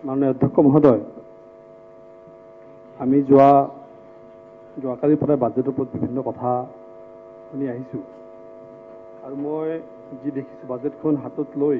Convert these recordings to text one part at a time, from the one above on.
माननीय अध्यक्ष महोदय आमी যোৱাকালিৰ পৰা বাজেটৰ ওপৰত বিভিন্ন কথা শুনি আহিছোঁ আৰু মই যি দেখিছোঁ বাজেটখন হাতত লৈ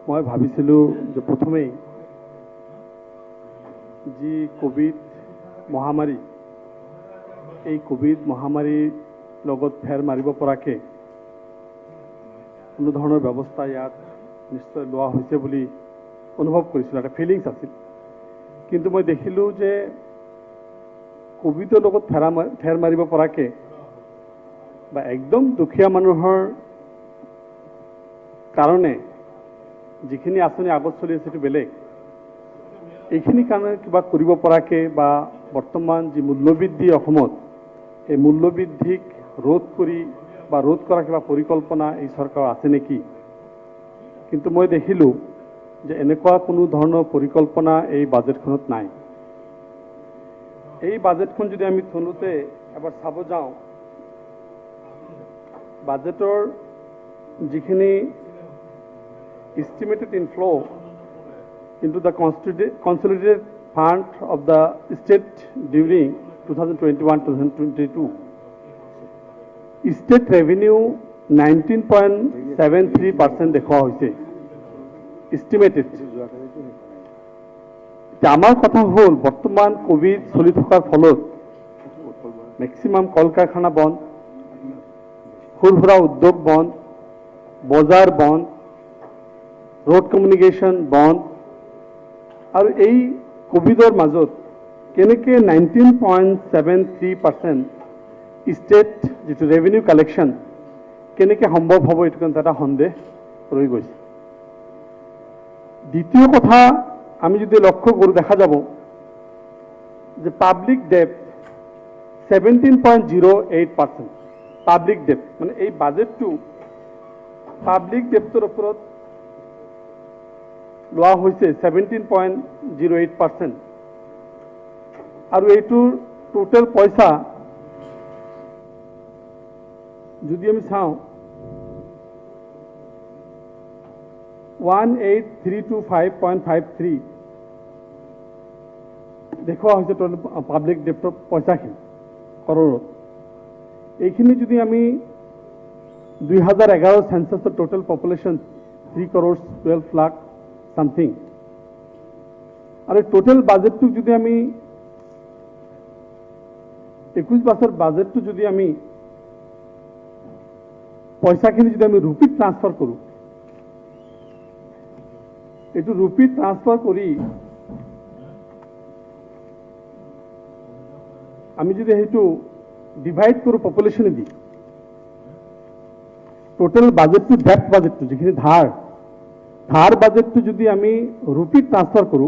মই ভাবিছিলোঁ যে প্ৰথমেই যি কোভিড মহামাৰী এই কোভিড মহামাৰীৰ লগত ফেৰ মাৰিব পৰাকে কোনো ধৰণৰ ব্যৱস্থা ইয়াত নিশ্চয় লোৱা হৈছে বুলি অনুভৱ কৰিছিলোঁ এটা ফিলিংছ আছিল কিন্তু মই দেখিলোঁ যে কোভিডৰ লগত ফেৰ মাৰিব পৰাকে বা একদম দুখীয়া মানুহৰ কাৰণে যিখিনি আঁচনি আগত চলি আছে সেইটো বেলেগ এইখিনি কাৰণে কিবা কৰিব পৰাকে বা বৰ্তমান যি মূল্যবৃদ্ধি অসমত এই মূল্যবৃদ্ধিক ৰোধ কৰি বা ৰোধ কৰা কিবা পৰিকল্পনা এই চৰকাৰৰ আছে নেকি কিন্তু মই দেখিলোঁ যে এনেকুৱা কোনো ধৰণৰ পৰিকল্পনা এই বাজেটখনত নাই এই বাজেটখন যদি আমি থলুতে এবাৰ চাব যাওঁ বাজেটৰ যিখিনি estimated inflow into the consolidated fund of the state during 2021-2022 state revenue 19.73% देखा होइसे estimated আমার কথা হল বর্তমান কোভিড চলি থকাৰ ফলত ম্যাক্সিমাম কল কাৰখানা বন্ধ খুৰহুৰা উদ্যোগ বন্ধ বজাৰ বন্ধ रोड कम्युनिकेशन बंद और এই কোভিডৰ মাজত কেনেকে 19.73% স্টেট যেটো ৰেভিনিউ কালেকশন কেনেকে সম্ভৱ হ'ব এটো কিন্তু এটা সন্দেহ ৰৈ গৈছে দ্বিতীয় কথা আমি যদি লক্ষ্য কৰো দেখা যাব যে পাবলিক ডেট 17.08% পাবলিক ডেট মানে এই বাজেটটো পাবলিক ডেটৰ ওপৰত লোৱা হৈছে 17.08% আৰু এইটোৰ টোটাল পইচা যদি আমি চাওঁ 18325.53 দেখুওৱা হৈছে টোটাল পাব্লিক ডেপ্টৰ পইচাখিনি কৰৰত এইখিনি যদি আমি 2011 সেন্সাসৰ total population 3 crores 12 lakh something আৰু টোটাল বাজেটটো যদি আমি 21 বছৰ বাজেটটো যদি আমি পইচাখিনি যদি আমি ৰুপি ট্ৰান্সফাৰ কৰো এটো ৰুপি ট্ৰান্সফাৰ কৰি আমি যদি হেতু ডিভাইড কৰো পপুলেশনে দি টোটাল বাজেটটো ডেপ্ট বাজেটটো যিখিনি ধাৰ বাজেটটো যদি আমি ৰুপি ট্ৰান্সফাৰ কৰো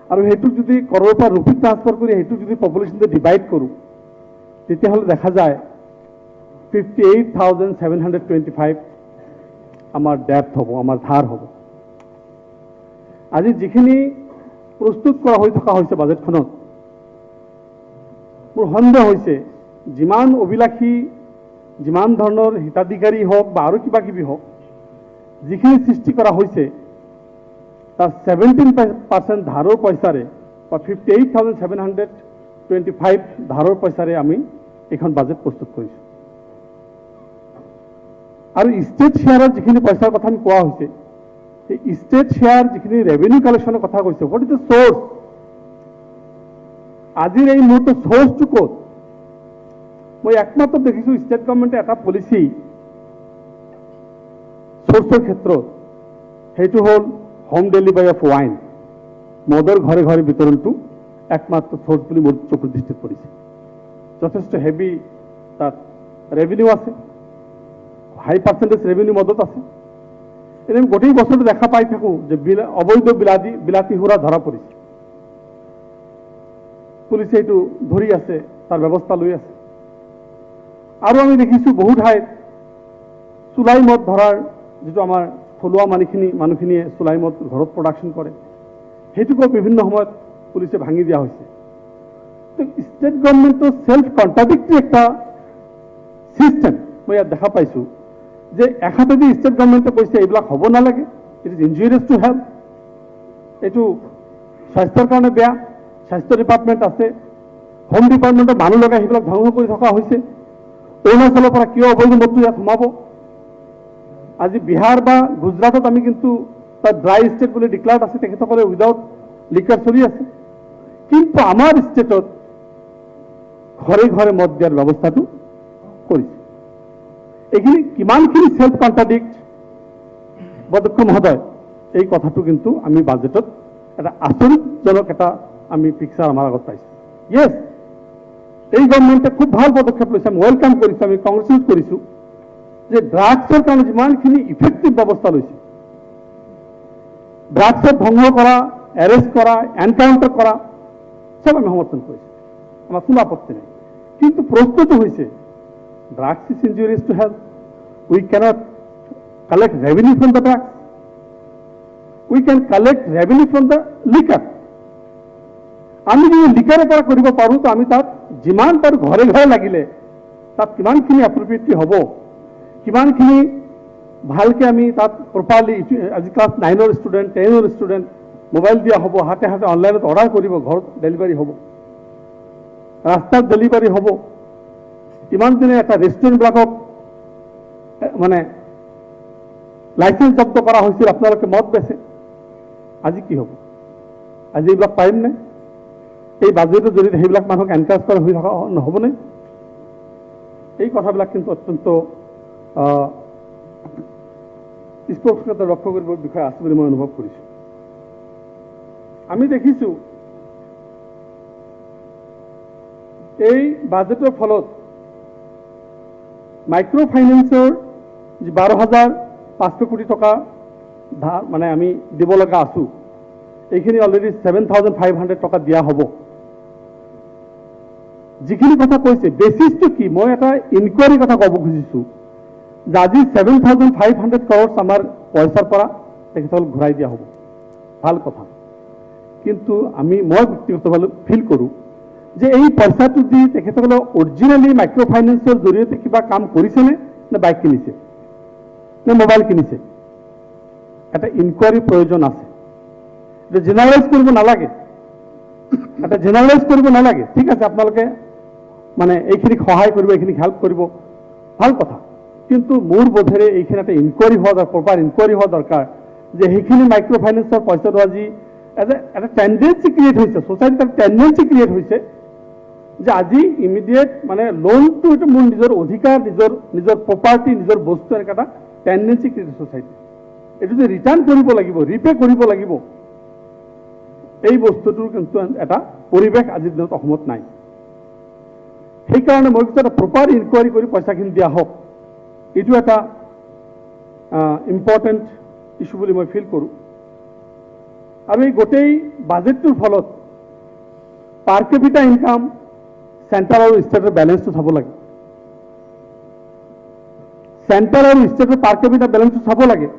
আৰু হেতু যদি কৰৰ পৰা ৰুপি ট্ৰান্সফাৰ কৰি হেতু যদি পপুলেশনতে ডিভাইড কৰো তেতিয়া হলে দেখা যায় 58,725 আমাৰ ডেপ্ট হ'ব আমাৰ ধাৰ হ'ব আজি যিখিনি প্ৰস্তুত কৰা হৈ থকা হৈছে বাজেটখনত মোৰ সন্দেহ হৈছে যিমান অভিলাষী যিমান ধৰণৰ হিতাধিকাৰী হওক বা আৰু কিবা কিবি হওক যিখিনি সৃষ্টি কৰা হৈছে তাৰ 17% ধাৰৰ পইচাৰে বা 58,725 ধাৰৰ পইচাৰে আমি এখন বাজেট প্ৰস্তুত কৰিছো আৰু স্টেট শেয়াৰৰ যিখিনি পইচাৰ কথা আমি কোৱা হৈছে এই স্টেট শেয়াৰ যিখিনি ৰেভিনিউ কালেকশনৰ কথা কৈছে হোৱাট ইজ দ্য সোৰ্স আজিৰ এই মুহূৰ্তত সোৰ্সটো ক'ত মই একমাত্ৰ দেখিছো স্টেট গভৰ্ণমেণ্টে এটা পলিচি সোৰ্সৰ ক্ষেত্ৰত সেইটো হল হোম ডেলিভাৰী অফ ওয়াইন মদৰ ঘৰে ঘৰে বিতৰণটো একমাত্ৰ সোৰ্স বুলি মোৰ চকুৰ দৃষ্টিত পৰিছে যথেষ্ট হেভি তাত ৰেভিনিউ আছে হাই পাৰ্সেন্টেজ ৰেভিনিউ মদত আছে এনে গোটেই বছৰটো দেখা পাই থাকো যে অবৈধ বিলাতী হুৰা ধৰা পৰিছে পুলিচে এইটো ধৰি আছে তাৰ ব্যৱস্থা লৈ আছে আৰু আমি দেখিছো বহু ঠাইত চুলাই মদ ধৰাৰ যেটো আমাৰ থলুৱা মানুহখিনিয়ে চুলাই মদ ঘৰত প্ৰডাকশন কৰে হেতুকো বিভিন্ন সময়ত পুলিচে ভাঙি দিয়া হৈছে তো স্টেট গভৰ্ণমেণ্টৰ সেলফ কন্ট্ৰাডিক্টৰি একটা সিস্টেম মই ইয়াত দেখা পাইছো যে এখাতে স্টেট গভৰ্ণমেণ্টে কৈছে এইবিলাক হ'ব নালাগে it is injurious to health. এইটো স্বাস্থ্যৰ কাৰণে বেয়া। স্বাস্থ্য ডিপাৰ্টমেণ্ট আছে, হোম ডিপাৰ্টমেণ্টৰ মানুহ লগাই সেইবিলাক ধ্বংস কৰি থকা হৈছে। অৰুণাচলৰ পৰা কিয় অবৈধ মদটো ইয়াত সোমাব? আজি বিহাৰ বা গুজৰাটত আমি কিন্তু তাত ড্ৰাই ষ্টেট বুলি ডিক্লেয়াৰ্ড আছে, তেখেতসকলে উইদাউট লিকাৰ চলি আছে। কিন্তু আমাৰ ষ্টেটত ঘৰে ঘৰে মদ দিয়াৰ ব্যৱস্থাটো কৰিছে। এইখিনি কিমানখিনি সেলফ কন্ট্ৰাডিক্ট অধ্যক্ষ মহোদয়, এই কথাটো কিন্তু আমি বাজেটত এটা আচৰিতজনক এটা আমি পিকচাৰ আমাৰ আগত পাইছোঁ। ইয়েছ, এই গভৰ্ণমেণ্টে খুব ভাল পদক্ষেপ লৈছে, আমি ৱেলকাম কৰিছোঁ, আমি কংগ্ৰেচুলেট কৰিছোঁ যে ড্ৰাগছৰ কাৰণে যিমানখিনি ইফেক্টিভ ব্যৱস্থা লৈছে, ড্ৰাগছক ধ্বংস কৰা, এৰেষ্ট কৰা, এনকাউণ্টাৰ কৰা, চব আমি সমৰ্থন কৰিছোঁ, আমাৰ কোনো আপত্তি নাই। কিন্তু প্ৰশ্নটো হৈছে drugs is injurious to health. We cannot collect revenue from the drugs, we can collect revenue from the liquor. আমি যদি লিকাৰৰ পৰা কৰিব পাৰোঁ, তো আমি তাত যিমান পাৰোঁ ঘৰে ঘৰে লাগিলে তাত কিমানখিনি এপ্ৰপ্ৰিয়েটলি হ'ব, কিমানখিনি ভালকৈ আমি তাত প্ৰপাৰলি, আজি ক্লাছ 9ৰ ষ্টুডেণ্ট, 10ৰ ষ্টুডেণ্ট মোবাইল দিয়া হ'ব, হাতে হাতে অনলাইনত অৰ্ডাৰ কৰিব, ঘৰত ডেলিভাৰী হ'ব, ৰাস্তাত ডেলিভাৰী হ'ব। ইমান দিনে এটা ৰেষ্টুৰেণ্টবিলাকক মানে লাইচেঞ্চ জব্দ কৰা হৈছিল, আপোনালোকে মদ বেচে, আজি কি হ'ব? আজি এইবিলাক পাৰিম নে? এই বাজেটৰ জৰিয়তে সেইবিলাক মানুহক এনকাৰেজ কৰা হৈ থকা নহ'বনে? এই কথাবিলাক কিন্তু অত্যন্ত স্পষ্টতা লক্ষ্য কৰিবৰ বিষয় আছে বুলি মই অনুভৱ কৰিছোঁ। আমি দেখিছোঁ এই বাজেটৰ ফলত মাইক্ৰ' ফাইনেন্সৰ যি 12,500 কোটি টকা মানে আমি দিব লগা আছোঁ, এইখিনি অলৰেডি 7,500 টকা দিয়া হ'ব। যিখিনি কথা কৈছে বেচিছটো কি, মই এটা ইনকুৱাৰীৰ কথা ক'ব খুজিছোঁ যে আজি 7,500 crores আমাৰ পইচাৰ পৰা তেখেতসকলক ঘূৰাই দিয়া হ'ব, ভাল কথা। কিন্তু মই ব্যক্তিগতভাৱে ফিল কৰোঁ যে এই পইচাটো দি তেখেতসকলে অৰিজিনেলি মাইক্ৰ' ফাইনেন্সৰ জৰিয়তে কিবা কাম কৰিছেনে, নে বাইক কিনিছে, নে মোবাইল কিনিছে? এটা ইনকুৱাৰীৰ প্ৰয়োজন আছে। এটা জেনাৰেলাইজ কৰিব নালাগে, ঠিক আছে, আপোনালোকে মানে এইখিনিক সহায় কৰিব, এইখিনিক হেল্প কৰিব, ভাল কথা। কিন্তু মোৰ বোধেৰে এইখিনি এটা ইনকুৱাৰী হোৱা দৰকাৰ, প্ৰপাৰ ইনকুৱাৰী হোৱা দৰকাৰ যে সেইখিনি মাইক্ৰ' ফাইনেন্সৰ পইচাটো আজি এটা টেণ্ডেঞ্চি ক্ৰিয়েট হৈছে, ছ'চাইটিত এটা টেণ্ডেঞ্চি ক্ৰিয়েট হৈছে যে আজি ইমিডিয়েট মানে লোনটো এইটো মোৰ নিজৰ অধিকাৰ, নিজৰ প্ৰপাৰ্টি, নিজৰ বস্তু, এনেকুৱা এটা টেণ্ডেঞ্চি ক্ৰিয়েট ছ'চাইটি। এইটো যে ৰিটাৰ্ণ কৰিব লাগিব, ৰিপে কৰিব লাগিব, এই বস্তুটোৰ কিন্তু এটা পৰিৱেশ আজিৰ দিনত অসমত নাই। সেইকাৰণে মই কৈছোঁ এটা প্ৰপাৰ ইনকুৱাৰী কৰি পইচাখিনি দিয়া হওক, এইটো এটা ইম্পৰ্টেণ্ট ইছ্যু বুলি মই ফিল কৰোঁ। আৰু এই গোটেই বাজেটটোৰ ফলত পাৰ কেপিটা ইনকাম চেণ্ট্ৰেল আৰু ষ্টেটৰ বেলেঞ্চটো চাব লাগে। চেণ্ট্ৰেল আৰু ষ্টেটৰ পাৰ কেপিটা বেলেঞ্চটো চাব লাগে।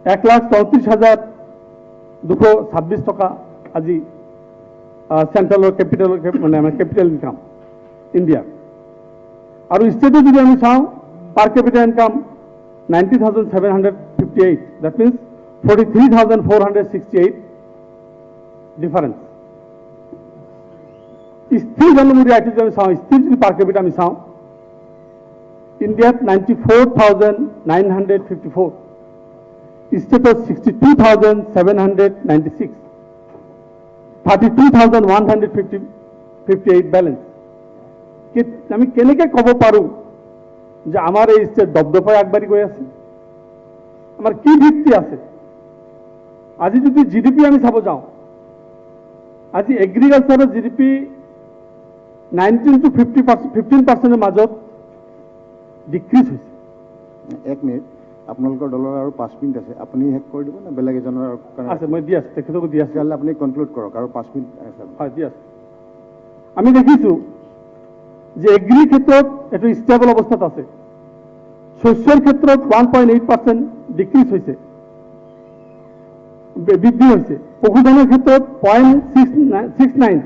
1,34,226 টকা আজি চেণ্ট্ৰেলৰ মানে আমাৰ কেপিটেল ইনকাম ইণ্ডিয়াৰ। আৰু ষ্টেটত যদি আমি চাওঁ পাৰ কেপিটা ইনকাম 90,758, that means 43,468 ডিফাৰেঞ্চ। স্থিৰ জনমূৰি আইটো যদি আমি চাওঁ, স্থিৰ যদি পাৰ কেপিটা আমি চাওঁ, ইণ্ডিয়াত 94,954, ষ্টেটত 62,796, 32,158 বেলেঞ্চ। আমি কেনেকৈ ক'ব পাৰোঁ যে আমাৰ এই ষ্টেট দপদপাই আগবাঢ়ি গৈ আছে? আমাৰ কি ভিত্তি আছে? আজি যদি জিডিপি আমি চাব যাওঁ, আজি এগ্ৰিকালচাৰৰ জিডিপি 19 to 15% মাজত ডিক্ৰিজ হৈছে। এক মিনিট, আপোনালোকৰ দলৰ আৰু 5 মিনিট আছে, আপুনি শেষ কৰি দিব নে বেলেগ এজনৰ আছে? মই দি আছোঁ, তেখেতকো দি আছোঁ। তেতিয়াহ'লে আপুনি কনক্লুড কৰক, আৰু 5 মিনিট আছে। হয়, দি আছোঁ। আমি দেখিছোঁ যে এগ্ৰি ক্ষেত্ৰত এইটো ষ্টেবল অৱস্থাত আছে, শস্যৰ ক্ষেত্ৰত 1.8% ডিক্ৰিজ হৈছে, বৃদ্ধি হৈছে, পশুধনৰ ক্ষেত্ৰত 0.69,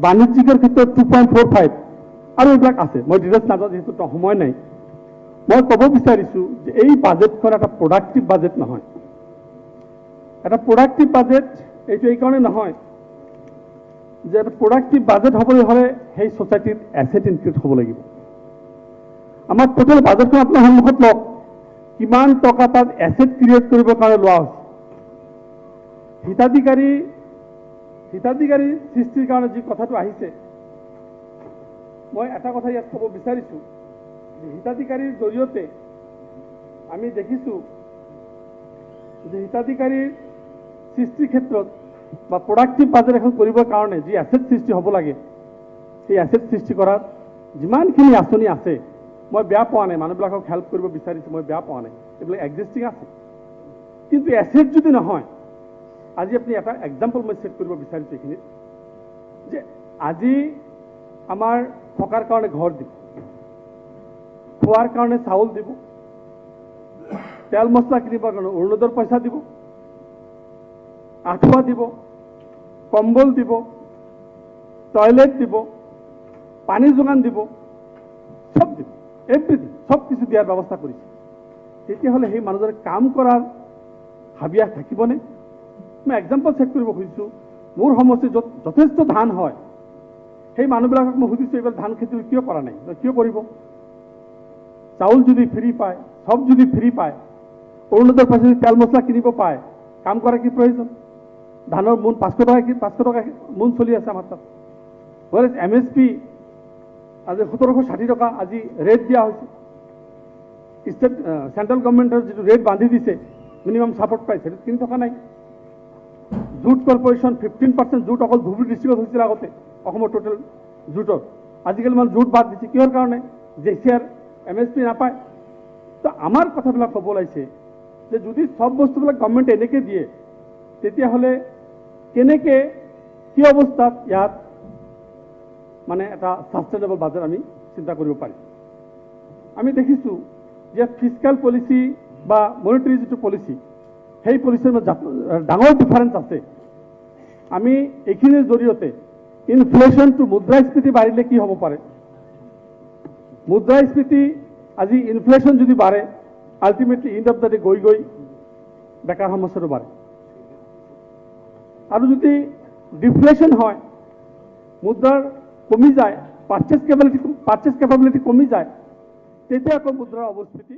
বাণিজ্যিকৰ ক্ষেত্ৰত 2.45, আৰু এইবিলাক আছে। মই ডিটেইলছ নাজানো, যিহেতু সময় নাই। মই ক'ব বিচাৰিছোঁ যে এই বাজেটখন এটা প্ৰডাক্টিভ বাজেট নহয়। এটা প্ৰডাক্টিভ বাজেট এইটো এই কাৰণে নহয় যে এটা প্ৰডাক্টিভ বাজেট হ'বলৈ হ'লে সেই ছ'চাইটিত এছেট ইনক্ৰিজ হ'ব লাগিব। আমাৰ টোটেল বাজেটখন আপোনাৰ সন্মুখত লওক, কিমান টকা তাত এছেট ক্ৰিয়েট কৰিবৰ কাৰণে লোৱা হৈছে। হিতাধিকাৰী সৃষ্টিৰ কাৰণে যি কথাটো আহিছে, মই এটা কথা ইয়াত ক'ব বিচাৰিছোঁ যে হিতাধিকাৰীৰ জৰিয়তে আমি দেখিছোঁ যে হিতাধিকাৰীৰ সৃষ্টিৰ ক্ষেত্ৰত বা প্ৰডাক্টিভ বাজেট এখন কৰিবৰ কাৰণে যি এছেট সৃষ্টি হ'ব লাগে, সেই এছেট সৃষ্টি কৰাত যিমানখিনি আঁচনি আছে মই বেয়া পোৱা নাই, মানুহবিলাকক হেল্প কৰিব বিচাৰিছোঁ, মই বেয়া পোৱা নাই, এইবিলাক এক্সিষ্টিং আছে। কিন্তু এছেট যদি নহয়, আজি আপুনি এটা এক্সাম্পল মই চেট কৰিব বিচাৰিছোঁ এইখিনিত যে আজি আমাৰ থকাৰ কাৰণে ঘৰ দিব, খোৱাৰ কাৰণে চাউল দিব, তেল মছলা কিনিবৰ কাৰণে অৰুণোদয়ৰ পইচা দিব, আঁঠুৱা দিব, কম্বল দিব, টয়লেট দিব, পানী যোগান দিব, চব দিব, এভৰিথিং, চব কিছু দিয়াৰ ব্যৱস্থা কৰিছে। তেতিয়াহ'লে সেই মানুহজনে কাম কৰাৰ হাবিয়াস থাকিবনে? মই এক্সাম্পল চেক কৰিব খুজিছোঁ, মোৰ সমষ্টিত য'ত যথেষ্ট ধান হয়, সেই মানুহবিলাকক মই সুধিছোঁ এইবাৰ ধান খেতি কিয় কৰা নাই, কিয় কৰিব? চাউল যদি ফ্ৰী পায়, চব যদি ফ্ৰী পায়, অৰুণোদয়ৰ পইচা যদি তেল মছলা কিনিব পায়, কাম কৰা কি প্ৰয়োজন? ধানৰ মোন 500 টকা মোন চলি আছে আমাৰ তাত। MSP আজি 1760 টকা আজি ৰেট দিয়া হৈছে। ষ্টেট চেণ্ট্ৰেল গভৰ্ণমেণ্টৰ যিটো ৰেট বান্ধি দিছে, মিনিমাম ছাপৰ্ট প্ৰাইচ, সেইটো কিনি থকা নাই। জুট কৰ্পৰেশ্যন 15% জুট অকল ধুবুৰী ডিষ্ট্ৰিক্টত হৈছিল আগতে, অসমৰ টোটেল জুটৰ। আজিকালি মানে জুট বাদ দিছে, কিহৰ কাৰণে? JCR MSP নাপায়। তো আমাৰ কথাবিলাক ক'ব লাগিছে যে যদি চব বস্তুবিলাক গভৰ্ণমেণ্টে এনেকৈ দিয়ে, তেতিয়াহ'লে কেনেকৈ কি অৱস্থাত ইয়াত মানে এটা ছাষ্টেইনেবল বাজেট আমি চিন্তা কৰিব পাৰিম। আমি দেখিছোঁ যে ফিস্কেল পলিচি বা মনিটাৰী যিটো পলিচি, সেই পলিচিৰ মাজত ডাঙৰ ডিফাৰেঞ্চ আছে। আমি এইখিনিৰ জৰিয়তে ইনফ্লেশ্যনটো, মুদ্ৰাস্ফীতি বাঢ়িলে কি হ'ব পাৰে? মুদ্ৰাস্ফীতি আজি ইনফ্লেশ্যন যদি বাঢ়ে, ultimately and of the day গৈ বেকাৰ সমস্যাটো বাঢ়ে। আৰু যদি ডিফ্লেশ্যন হয়, মুদ্ৰাৰ কমি যায়, পাৰ্চেছ কেপাবিলিটি কমি যায়, তেতিয়া আকৌ মুদ্ৰাৰ অৱস্ফীতি